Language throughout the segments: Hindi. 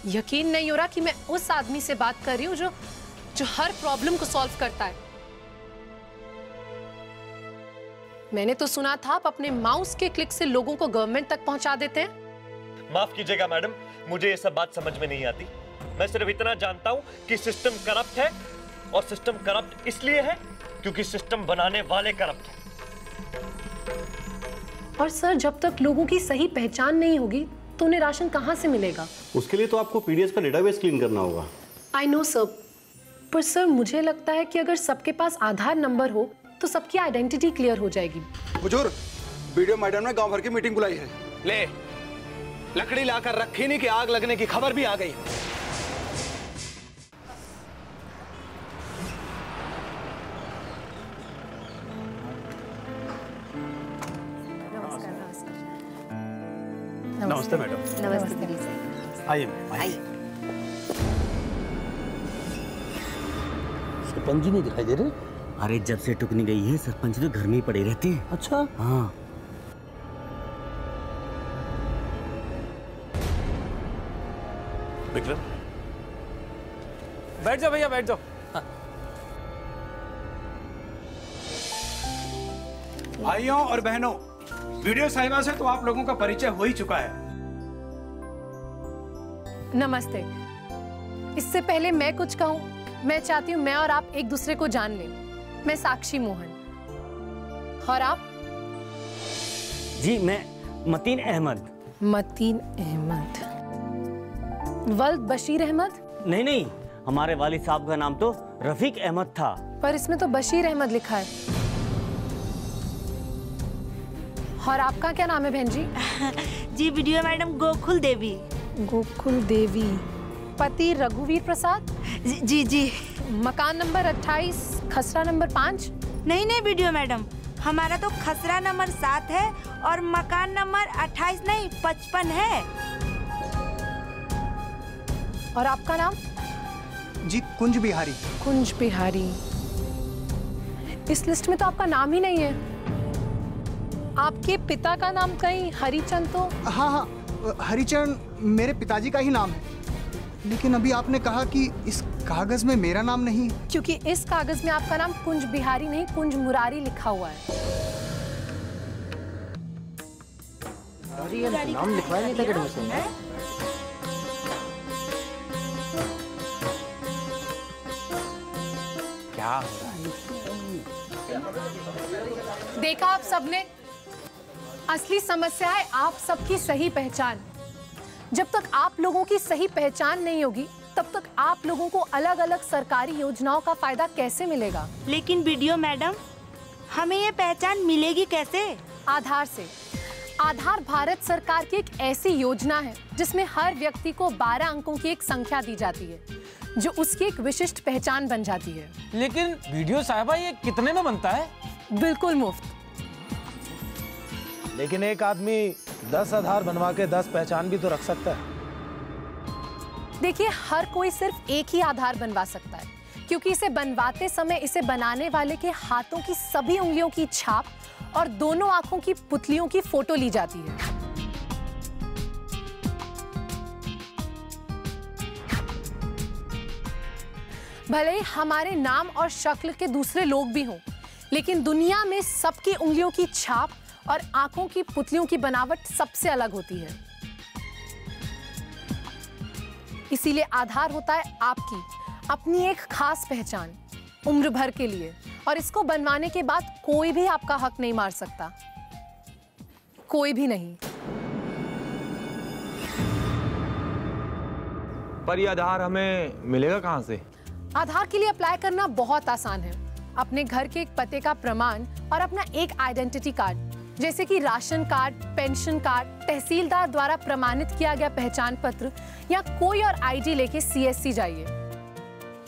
यकीन नहीं हो रहा कि मैं उस आदमी से बात कर रही हूँ जो हर प्रॉब्लम को सॉल्व करता है। मैंने तो सुना था आप अपने माउस के क्लिक से लोगों को गवर्नमेंट तक पहुंचा देते हैं। माफ कीजिएगा मैडम, मुझे ये सब बात समझ में नहीं आती। मैं सिर्फ इतना जानता हूँ कि सिस्टम करप्ट है, और सिस्टम करप्ट इसलिए है क्योंकि सिस्टम बनाने वाले करप्ट हैं। और सर, जब तक लोगों की सही पहचान नहीं होगी तो उन्हें राशन कहाँ से मिलेगा? उसके लिए तो आपको पीडीएस का डेटाबेस क्लीन करना होगा। आई नो सर, पर सर मुझे लगता है कि अगर सबके पास आधार नंबर हो तो सबकी आइडेंटिटी क्लियर हो जाएगी। हुजूर, वीडियो मैडम ने गांव भर की मीटिंग बुलाई है। ले, लकड़ी लाकर रखी नहीं कि आग लगने की खबर भी आ गई। नमस्ते मैडम। नमस्ते दीदी सर। आइए आइए। सरपंच जी नहीं दिखाई दे रहे? अरे जब से टुकनी गई है सरपंच तो घर में ही पड़े रहते हैं। अच्छा। हाँ। विक्रम, बैठ जाओ भैया, बैठ जाओ। भाइयों और बहनों, वीडियो साहिबा से तो आप लोगों का परिचय हो ही चुका है। नमस्ते। इससे पहले मैं कुछ कहूँ, मैं चाहती हूँ मैं और आप एक दूसरे को जान लें। मैं साक्षी मोहन। और आप? जी मैं मतीन अहमद। मतीन अहमद। वल्द बशीर अहमद? नहीं नहीं, हमारे वालिद साहब का नाम तो रफीक अहमद था। पर इसमें तो बशीर अहमद लिखा है। और आपका क्या नाम है बहन जी? जी वीडियो मैडम गोकुल देवी। गोकुल देवी। पति रघुवीर प्रसाद? जी जी। मकान नंबर 28, खसरा नंबर 5? नहीं नहीं वीडियो मैडम, हमारा तो खसरा नंबर 7 है और मकान नंबर 28 नहीं 55 है। और आपका नाम? जी कुंज बिहारी। कुंज बिहारी। इस लिस्ट में तो आपका नाम ही नहीं है। आपके पिता का नाम कहीं हरिचंद तो? हाँ हाँ, हरिचंद मेरे पिताजी का ही नाम है, लेकिन अभी आपने कहा कि इस कागज में मेरा नाम नहीं है। क्योंकि इस कागज में आपका नाम कुंज बिहारी नहीं कुंज मुरारी लिखा हुआ है। नाम लिखवाया नहीं था कि क्या हो रहा है? देखा आप सबने, असली समस्या है आप सबकी सही पहचान। जब तक आप लोगों की सही पहचान नहीं होगी तब तक आप लोगों को अलग अलग सरकारी योजनाओं का फायदा कैसे मिलेगा? लेकिन वीडियो मैडम, हमें ये पहचान मिलेगी कैसे? आधार से। आधार भारत सरकार की एक ऐसी योजना है जिसमें हर व्यक्ति को 12 अंकों की एक संख्या दी जाती है जो उसकी एक विशिष्ट पहचान बन जाती है। लेकिन वीडियो साहिबा, ये कितने में बनता है? बिल्कुल मुफ्त। लेकिन एक आदमी 10 आधार बनवा के 10 पहचान भी तो रख सकता है। देखिए, हर कोई सिर्फ एक ही आधार बनवा सकता है, क्योंकि इसे बनवाते समय इसे बनाने वाले के हाथों की सभी उंगलियों की छाप और दोनों आंखों की पुतलियों की फोटो ली जाती है। भले ही हमारे नाम और शक्ल के दूसरे लोग भी हों, लेकिन दुनिया में सबकी उंगलियों की छाप और आंखों की पुतलियों की बनावट सबसे अलग होती है। इसीलिए आधार होता है आपकी अपनी एक खास पहचान, उम्र भर के लिए, और इसको बनवाने के बाद कोई भी आपका हक नहीं मार सकता, कोई भी नहीं। पर ये आधार हमें मिलेगा कहाँ से? आधार के लिए अप्लाई करना बहुत आसान है। अपने घर के एक पते का प्रमाण और अपना एक आइडेंटिटी कार्ड, जैसे कि राशन कार्ड, पेंशन कार्ड, तहसीलदार द्वारा प्रमाणित किया गया पहचान पत्र या कोई और आईडी लेके सीएससी जाइए।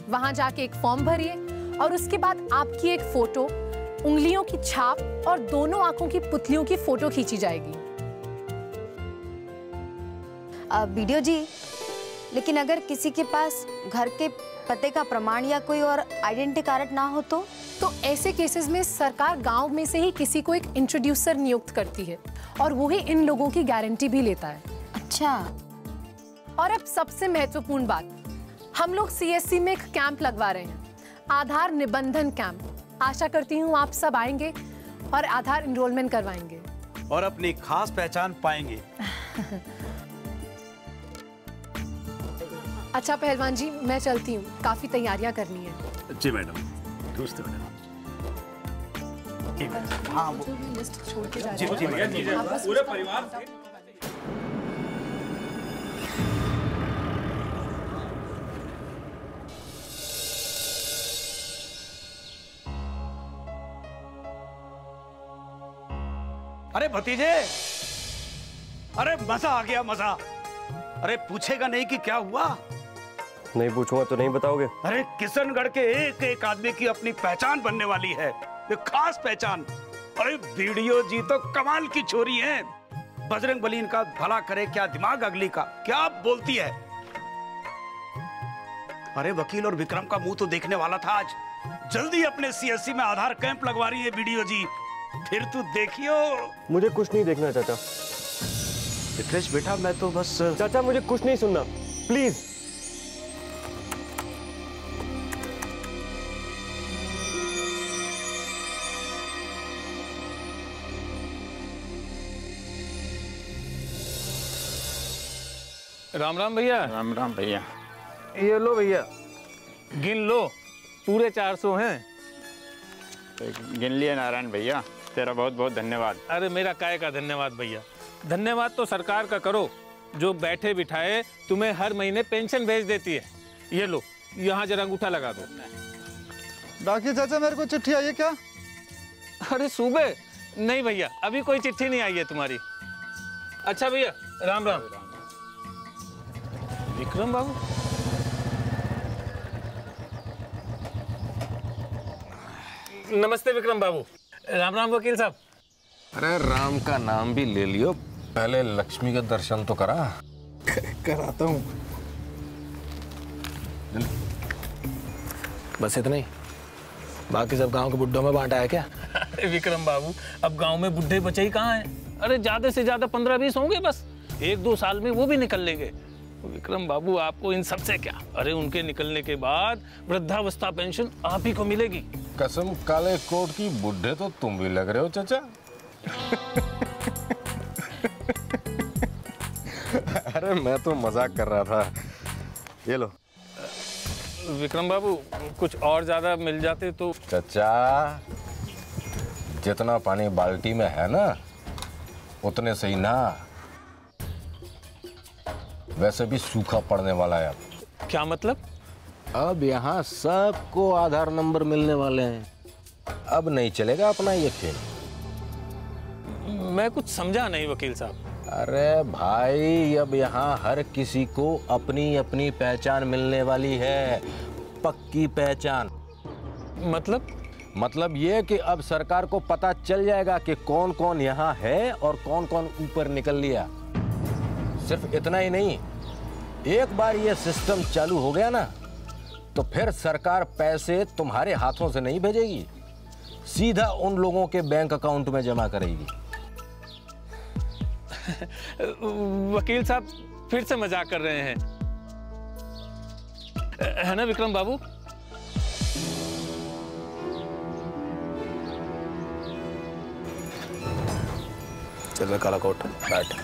वहां जाके एक फॉर्म भरिए और उसके बाद आपकी एक फोटो, उंगलियों की छाप और दोनों आंखों की पुतलियों की फोटो खींची जाएगी। वीडियो जी, लेकिन अगर किसी के पास घर के पते का प्रमाण या कोई और आइडेंटिटी कार्ड ना हो तो ऐसे केसेस में सरकार गांव में से ही किसी को एक इंट्रोड्यूसर नियुक्त करती है और वो ही इन लोगों की गारंटी भी लेता है। अच्छा, और अब सबसे महत्वपूर्ण बात, हम लोग CSC में एक कैंप लगवा रहे हैं, आधार निबंधन कैंप। आशा करती हूँ आप सब आएंगे और आधार एनरोलमेंट करवाएंगे और अपनी खास पहचान पाएंगे। अच्छा पहलवान जी, मैं चलती हूँ, काफी तैयारियां करनी है। जी मैडम, नमस्ते मैडम। हाँ, वो लिस्ट छोड़ के जा रहे हैं। जी भैया, पूरे परिवार से। अरे भतीजे, अरे मजा आ गया, मजा। अरे पूछेगा नहीं कि क्या हुआ? नहीं पूछूंगा तो नहीं बताओगे? अरे किशनगढ़ के एक एक आदमी की अपनी पहचान बनने वाली है, एक खास पहचान। अरे वीडियो जी तो कमाल की छोरी है। बजरंग बली इनका भला करे, क्या दिमाग अगली का, क्या बोलती है। अरे वकील और विक्रम का मुंह तो देखने वाला था आज। जल्दी अपने CSC में आधार कैंप लगवा रही है वीडियो जी, फिर तू देखियो। मुझे कुछ नहीं देखना चाचा। विक्रेश बेटा, मैं तो बस। चाचा मुझे कुछ नहीं सुनना, प्लीज। राम राम भैया। राम राम भैया। ये लो भैया, गिन लो, पूरे 400 हैं। गिन लिए नारायण भैया, तेरा बहुत बहुत धन्यवाद। अरे मेरा काय का धन्यवाद भैया, धन्यवाद तो सरकार का करो जो बैठे बिठाए तुम्हें हर महीने पेंशन भेज देती है। ये लो, यहाँ जरा अंगूठा लगा दो। डाकिया चाचा, मेरे को चिट्ठी आई है क्या? अरे सुबह? नहीं भैया, अभी कोई चिट्ठी नहीं आई है तुम्हारी। अच्छा भैया, राम राम। विक्रम बाबू, नमस्ते विक्रम बाबू। राम राम वकील साहब। अरे राम का नाम भी ले लियो, पहले लक्ष्मी के दर्शन तो करा। कराता हूँ। बस इतना ही? बाकी सब गांव के बुड्ढों में बांटा है क्या? अरे विक्रम बाबू, अब गांव में बुढ़े बचे ही कहाँ हैं? अरे ज्यादा से ज्यादा 15-20 होंगे बस, 1-2 साल में वो भी निकल लेंगे। विक्रम बाबू, आपको इन सब से क्या? अरे उनके निकलने के बाद वृद्धावस्था पेंशन आप ही को मिलेगी। कसम काले कोट की, बुढ़े तो तुम भी लग रहे हो चाचा। अरे मैं तो मजाक कर रहा था। ये लो। विक्रम बाबू, कुछ और ज्यादा मिल जाते तो। चाचा, जितना पानी बाल्टी में है ना, उतने से ही ना, वैसे भी सूखा पड़ने वाला है अब। क्या मतलब? अब यहाँ सबको आधार नंबर मिलने वाले हैं, अब नहीं चलेगा अपना ये खेल। मैं कुछ समझा नहीं वकील साहब। अरे भाई, अब यहाँ हर किसी को अपनी अपनी पहचान मिलने वाली है, पक्की पहचान। मतलब ये कि अब सरकार को पता चल जाएगा कि कौन कौन यहाँ है और कौन कौन ऊपर निकल लिया। सिर्फ इतना ही नहीं, एक बार ये सिस्टम चालू हो गया ना, तो फिर सरकार पैसे तुम्हारे हाथों से नहीं भेजेगी, सीधा उन लोगों के बैंक अकाउंट में जमा करेगी। वकील साहब फिर से मजाक कर रहे हैं, है ना विक्रम बाबू? चल काला कोट, बैठ।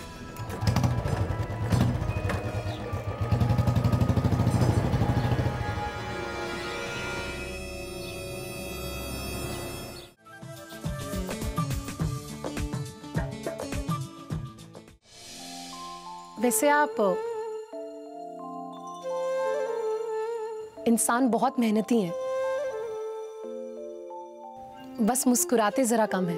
वैसे आप इंसान बहुत मेहनती हैं, बस मुस्कुराते जरा कम है।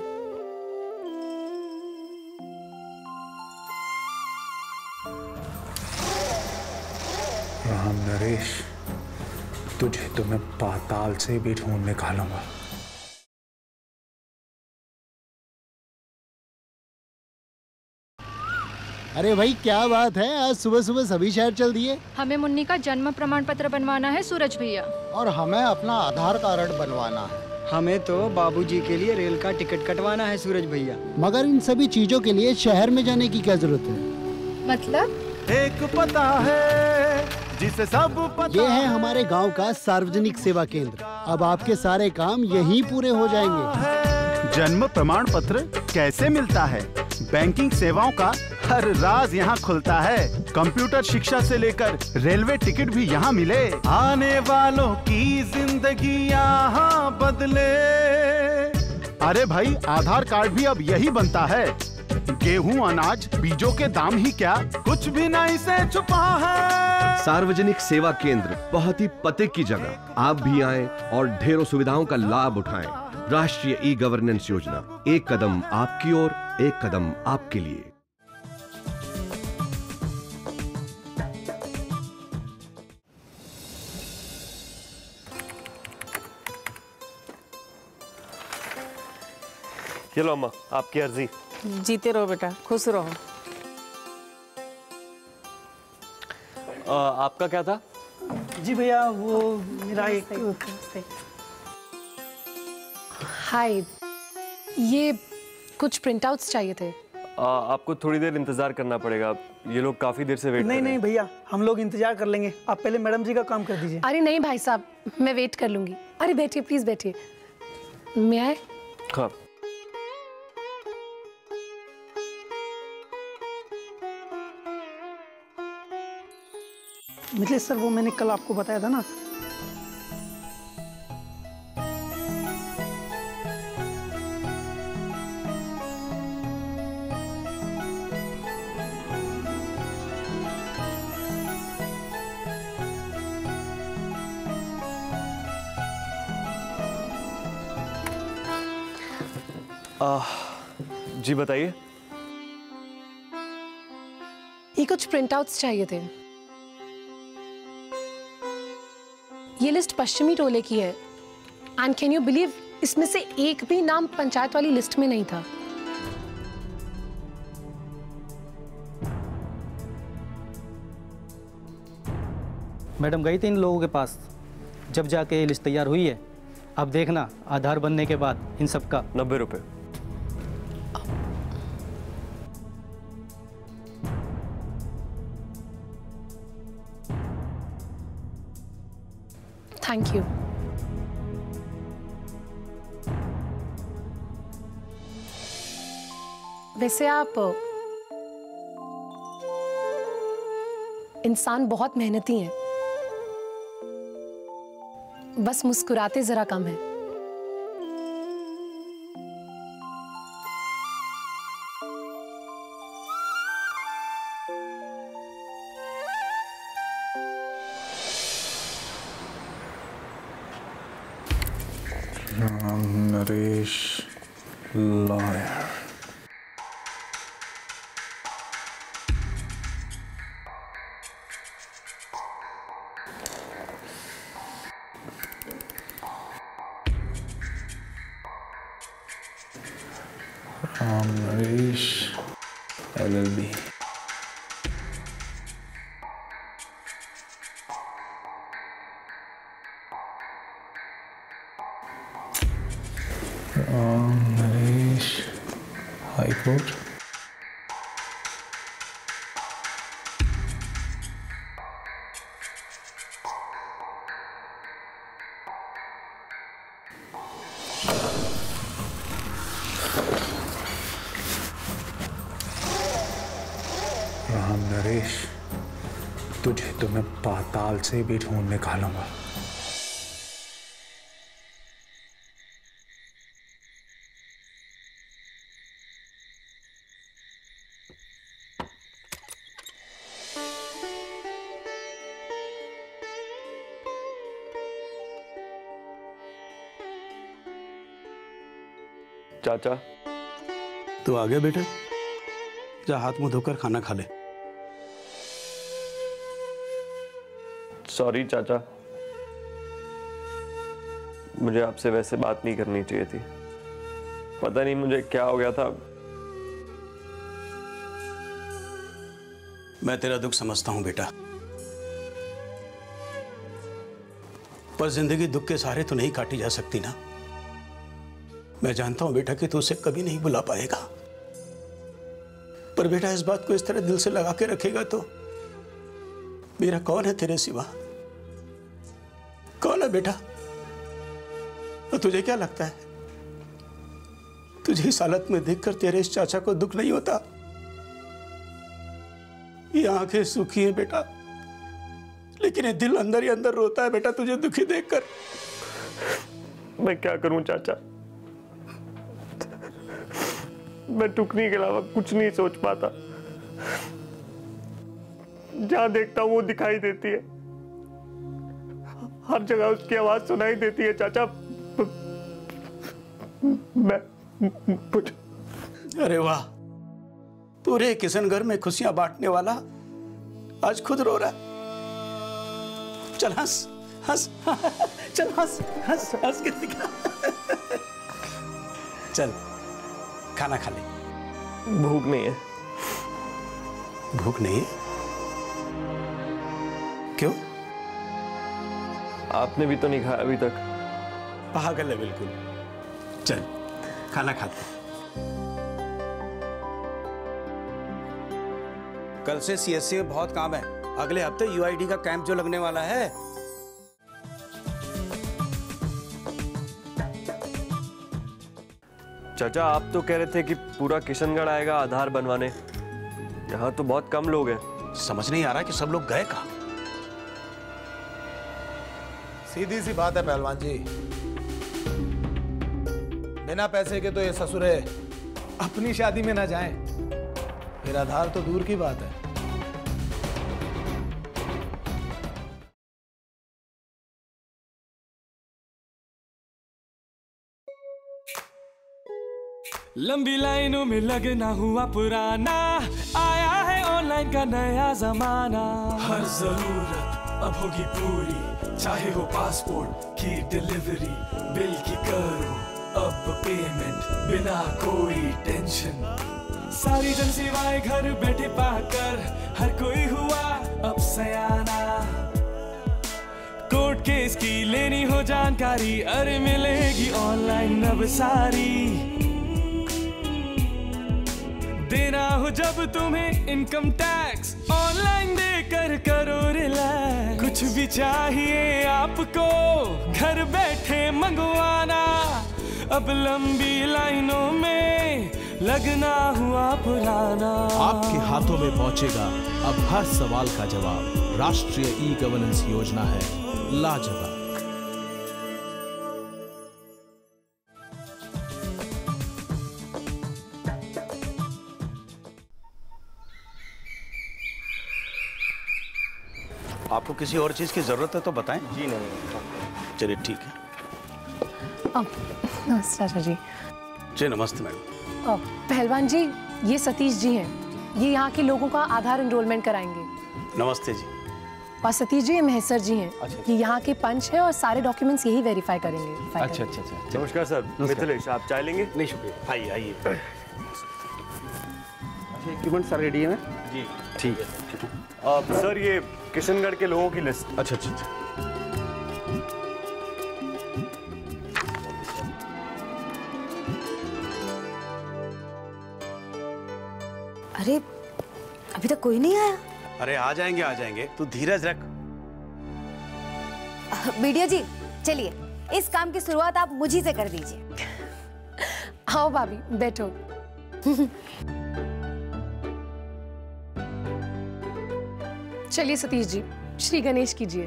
राम नरेश, तुझे तो मैं पाताल से भी ढूंढ निकालूंगा। अरे भाई, क्या बात है, आज सुबह सुबह सभी शहर चल दिए। हमें मुन्नी का जन्म प्रमाण पत्र बनवाना है सूरज भैया, और हमें अपना आधार कार्ड बनवाना है। हमें तो बाबूजी के लिए रेल का टिकट कटवाना है सूरज भैया। मगर इन सभी चीजों के लिए शहर में जाने की क्या जरूरत है? मतलब एक पता है जिसे सब पता। ये है हमारे गांव का सार्वजनिक सेवा केंद्र। अब आपके सारे काम यहीं पूरे हो जाएंगे। जन्म प्रमाण पत्र कैसे मिलता है, बैंकिंग सेवाओं का हर राज यहाँ खुलता है। कंप्यूटर शिक्षा से लेकर रेलवे टिकट भी यहाँ मिले। आने वालों की जिंदगी यहाँ बदले। अरे भाई, आधार कार्ड भी अब यही बनता है। गेहूं अनाज बीजों के दाम ही क्या, कुछ भी नहीं से छुपा है। सार्वजनिक सेवा केंद्र बहुत ही पते की जगह। आप भी आएं और ढेरों सुविधाओं का लाभ उठाएं। राष्ट्रीय ई गवर्नेंस योजना, एक कदम आपकी ओर, एक कदम आपके लिए। ये लो अम्मा, आपकी अर्जी। जीते रहो बेटा, खुश रहो। आपका क्या था? जी भैया, वो मेरा एक हाय, ये कुछ प्रिंटआउट्स चाहिए थे। आपको थोड़ी देर इंतजार करना पड़ेगा, ये लोग काफी देर से वेट कर रहे हैं। नहीं भैया, हम लोग इंतजार कर लेंगे, आप पहले मैडम जी का काम कर दीजिए। अरे नहीं भाई साहब, मैं वेट कर लूंगी। अरे बैठिए, प्लीज बैठिए। मैं आए? हाँ। मिथिलेश सर, वो मैंने कल आपको बताया था ना। जी बताइए। ये कुछ प्रिंटआउट्स चाहिए थे। ये लिस्ट पश्चिमी टोले की है। एंड कैन यू बिलीव, इसमें से एक भी नाम पंचायत वाली लिस्ट में नहीं था। मैडम गई थी इन लोगों के पास, जब जाके ये लिस्ट तैयार हुई है। अब देखना, आधार बनने के बाद इन सब का 90 रुपए। Thank you. वैसे आप इंसान बहुत मेहनती हैं, बस मुस्कुराते जरा कम है। Ram Naresh lawyer. Ram Naresh LLB। Ram Naresh high court. Ram Naresh, तुझे तो मैं पाताल से भी ढूंढ निकालूंगा। चाचा, तो आ गया बेटा, जा हाथ मुंह धोकर खाना खा ले। सॉरी चाचा, मुझे आपसे वैसे बात नहीं करनी चाहिए थी। पता नहीं मुझे क्या हो गया था। मैं तेरा दुख समझता हूं बेटा, पर जिंदगी दुख के सहारे तो नहीं काटी जा सकती ना। मैं जानता हूं बेटा कि तू उसे कभी नहीं भुला पाएगा, पर बेटा इस बात को इस तरह दिल से लगा के रखेगा तो मेरा कौन है तेरे सिवा? कौन है बेटा? और तुझे क्या लगता है, तुझे इस हालत में देखकर तेरे इस चाचा को दुख नहीं होता? ये आंखें सूखी हैं बेटा, लेकिन ये दिल अंदर ही अंदर रोता है बेटा तुझे दुखी देखकर। मैं क्या करूं चाचा, मैं टुकनी के अलावा कुछ नहीं सोच पाता। जहां देखता हूं वो दिखाई देती है, हर जगह उसकी आवाज सुनाई देती है चाचा। मैं अरे वाह, पूरे किशनगढ़ में खुशियां बांटने वाला आज खुद रो रहा है। चल हंस हंस, चल हंस हंस हंस के दिखा। चल खाना खा ले। भूख नहीं है। भूख नहीं है? क्यों? आपने भी तो नहीं खाया अभी तक। पागल है बिल्कुल। चल खाना खाते। कल से सीएससी में बहुत काम है। अगले हफ्ते यूआईडी का कैंप जो लगने वाला है। चाचा आप तो कह रहे थे कि पूरा किशनगढ़ आएगा आधार बनवाने, यहाँ तो बहुत कम लोग हैं। समझ नहीं आ रहा कि सब लोग गए कहाँ। सीधी सी बात है पहलवान जी, बिना पैसे के तो ये ससुरे अपनी शादी में ना जाएं, फिर आधार तो दूर की बात है। लंबी लाइनों में लगना हुआ पुराना, आया है ऑनलाइन का नया जमाना। हर जरूरत अब होगी पूरी, चाहे हो पासपोर्ट की डिलीवरी, बिल की करो अब पेमेंट बिना कोई टेंशन। सारी जन सेवाएं घर बैठे पाकर हर कोई हुआ अब सयाना। कोर्ट केस की लेनी हो जानकारी, अरे मिलेगी ऑनलाइन अब सारी। देना हो जब तुम्हें इनकम टैक्स, ऑनलाइन देकर करो रिलैक्स। कुछ भी चाहिए आपको घर बैठे मंगवाना, अब लंबी लाइनों में लगना हुआ पुराना। आपके हाथों में पहुंचेगा अब हर सवाल का जवाब। राष्ट्रीय ई गवर्नेंस योजना है लाजवाब। आपको किसी और चीज की जरूरत है तो बताएं। जी नहीं। चलिए ठीक है। नमस्ते चाचा जी। जी नमस्ते मैडम। पहलवान जी, ये सतीश जी हैं, ये यहाँ के लोगों का आधार एनरोलमेंट कराएंगे। नमस्ते जी। और सतीश जी ये महेश्वर जी हैं, ये यहाँ के पंच है और सारे डॉक्यूमेंट्स यही वेरीफाई करेंगे। अच्छा अच्छा अच्छा। नमस्कार सर। मिथिलेश आप चाय लेंगे? नहीं शुक्रिया। आइए आइए। इक्विपमेंट सारे रेडी है? जी ठीक है। सर ये किशनगढ़ के लोगों की लिस्ट। अच्छा अच्छा अच्छा। अरे अभी तक कोई नहीं आया। अरे आ जाएंगे, तू धीरज रख। वीडियो जी चलिए, इस काम की शुरुआत आप मुझी से कर दीजिए। आओ भाभी बैठो। चलिए सतीश जी, श्री गणेश कीजिए।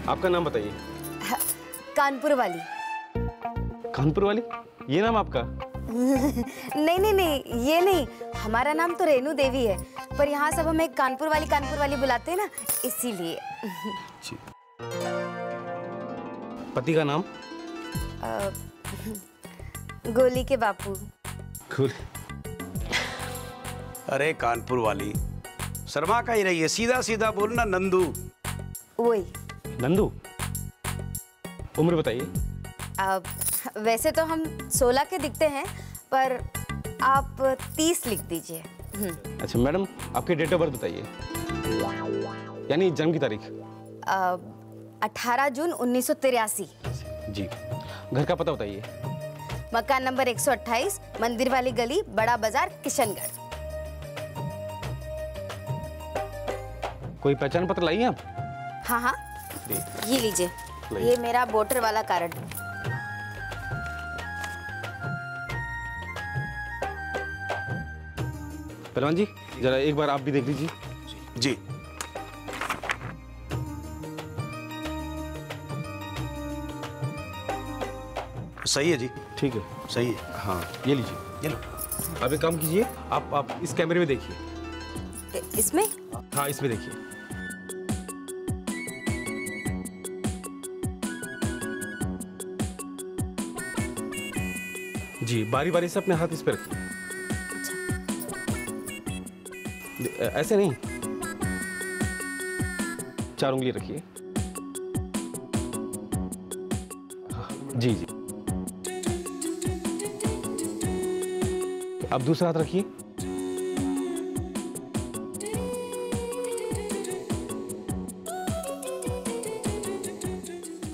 आपका नाम बताइए। कानपुर वाली। कानपुर वाली, ये नाम आपका? नहीं, ये नहीं। हमारा नाम तो रेणु देवी है, पर यहाँ सब हमें कानपुर वाली बुलाते हैं ना, इसीलिए। पति का नाम? गोली के बापू। अरे कानपुर वाली, शर्मा का ही रही है, सीधा सीधा बोलना नंदू। वही नंदू। उम्र बताइए। वैसे तो हम 16 के दिखते हैं, पर आप 30 लिख दीजिए। अच्छा मैडम, आपके डेट ऑफ बर्थ बताइए, यानी जन्म की तारीख। 18 जून 1983। जी। घर का पता बताइए। मकान नंबर 128, मंदिर वाली गली, बड़ा बाजार, किशनगढ़। कोई पहचान पत्र लाई हैं आप? हाँ हाँ, ये लीजिए, ये मेरा वोटर वाला कार्ड। पहलवान जी जरा एक बार आप भी देख लीजिए। जी सही है जी। ठीक है, सही है। हाँ ये लीजिए। ये लो। आप एक काम कीजिए, आप इस कैमरे में देखिए। इसमें? हाँ इसमें देखिए। जी बारी बारी से अपने हाथ इस पे रखिए। ऐसे नहीं, 4 उंगली रखिए। जी जी, अब दूसरा हाथ रखिए।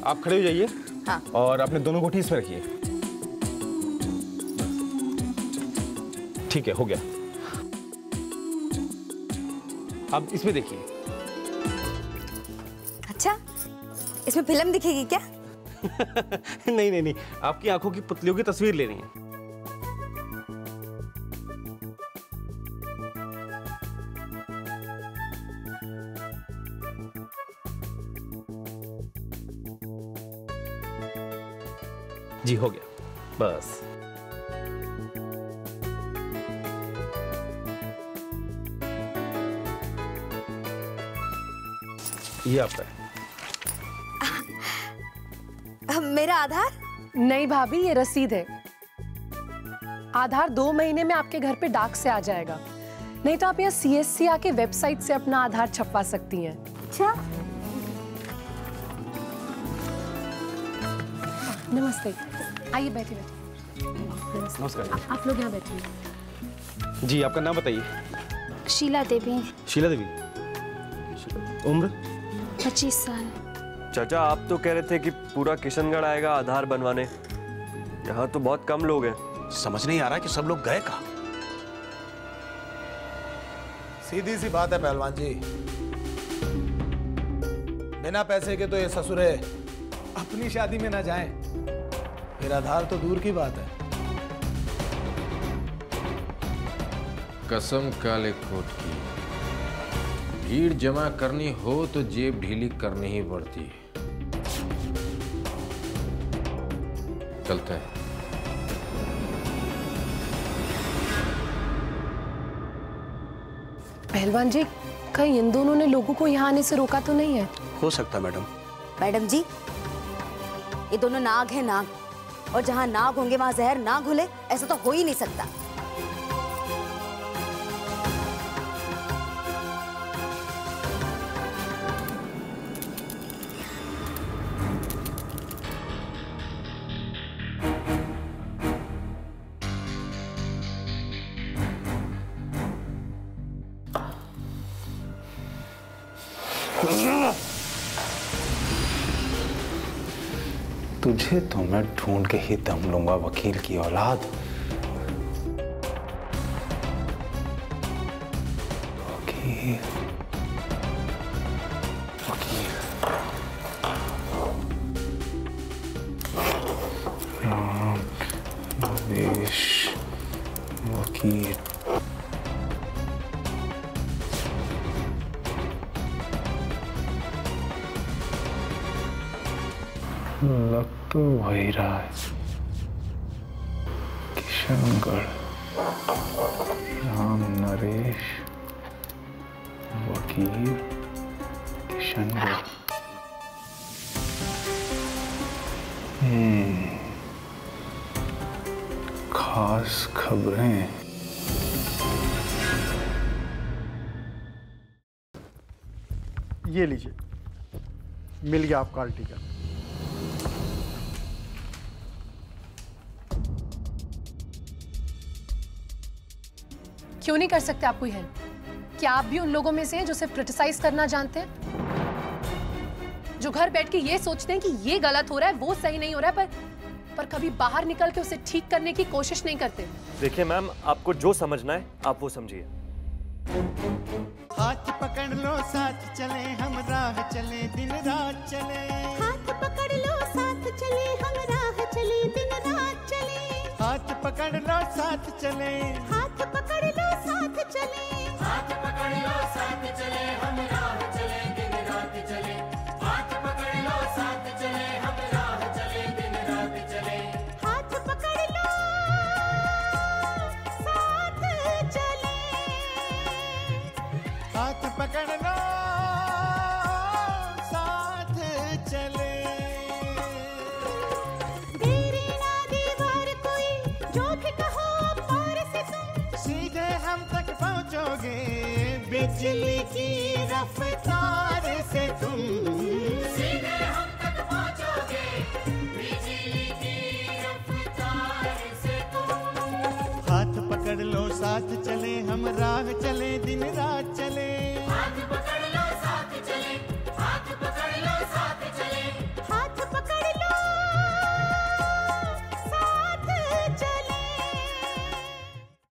आप खड़े हो जाइए। हाँ। और अपने दोनों गोटी इसमें रखिए। ठीक है, हो गया। अब इसमें देखिए। अच्छा, इसमें फिल्म दिखेगी क्या? नहीं नहीं नहीं, आपकी आंखों की पुतलियों की तस्वीर लेनी है। जी हो गया, बस। ये आपका है। मेरा आधार? नहीं भाभी, ये रसीद है। आधार 2 महीने में आपके घर पे डाक से आ जाएगा। नहीं तो आप यहाँ CSC आके वेबसाइट से अपना आधार छपवा सकती हैं। अच्छा। नमस्ते, आइए बैठिए बैठिए। नमस्कार। आप लोग यहाँ बैठिए। जी आपका नाम बताइए। शीला देवी। शीला देवी। उम्र? 25 साल। चाचा आप तो कह रहे थे कि पूरा किशनगढ़ आएगा आधार बनवाने, यहाँ तो बहुत कम लोग हैं। समझ नहीं आ रहा कि सब लोग गए कहाँ। सीधी सी बात है पहलवान जी, बिना पैसे के तो ये ससुरे अपनी शादी में ना जाएं, फिर आधार तो दूर की बात है। कसम काले कोट की, भीड़ जमा करनी हो तो जेब ढीली करनी ही पड़ती है। चलता है। पहलवान जी, कहीं इन दोनों ने लोगों को यहाँ आने से रोका तो नहीं है? हो सकता मैडम। मैडम जी, ये दोनों नाग हैं, नाग। और जहाँ नाग होंगे वहाँ जहर ना घुले, ऐसा तो हो ही नहीं सकता। तुझे तो मैं ढूंढ के ही दम लूंगा वकील की औलाद। वकील वकील राम नरेश वकील। लग तो वही रहा है, किशनगढ़, राम नरेश वकील, किशनगढ़। खास खबरें। ये लीजिए, मिल गया आपका हॉल टिकट। क्यों नहीं कर सकते आप कोई हेल्प? क्या आप भी उन लोगों में से हैं जो सिर्फ क्रिटिसाइज करना जानते हैं, जो घर बैठ के ये सोचते हैं कि ये गलत हो रहा है, वो सही नहीं हो रहा है, पर कभी बाहर निकल के उसे ठीक करने की कोशिश नहीं करते? देखिए मैम, आपको जो समझना है आप वो समझिए। हाथ पकड़ लो साथ चले हम राह चले दिन रात चले। हाथ पकड़ लो साथ चले हम राह चले दिन रात चले। हाथ पकड़ लो साथ चले। हाथ पकड़ लो साथ चले। हाथ पकड़ लो साथ चले हम राह चले दिन रात चले। हाथ पकड़ लो साथ चले हम राह चले दिन रात चले। हाथ पकड़ लो साथ चले। हाथ पकड़ लो साथ चले। देरी ना दीवार कोई जो भी कहो पार से तुम सीधे हम तक पहुंचोगे बिजली की रफ्तार से तुम। सीधे हम तक पहुंचोगे बिजली की रफ्तार से तुम। हाथ पकड़ लो साथ चले हम राह चले दिन रात चले। हाथ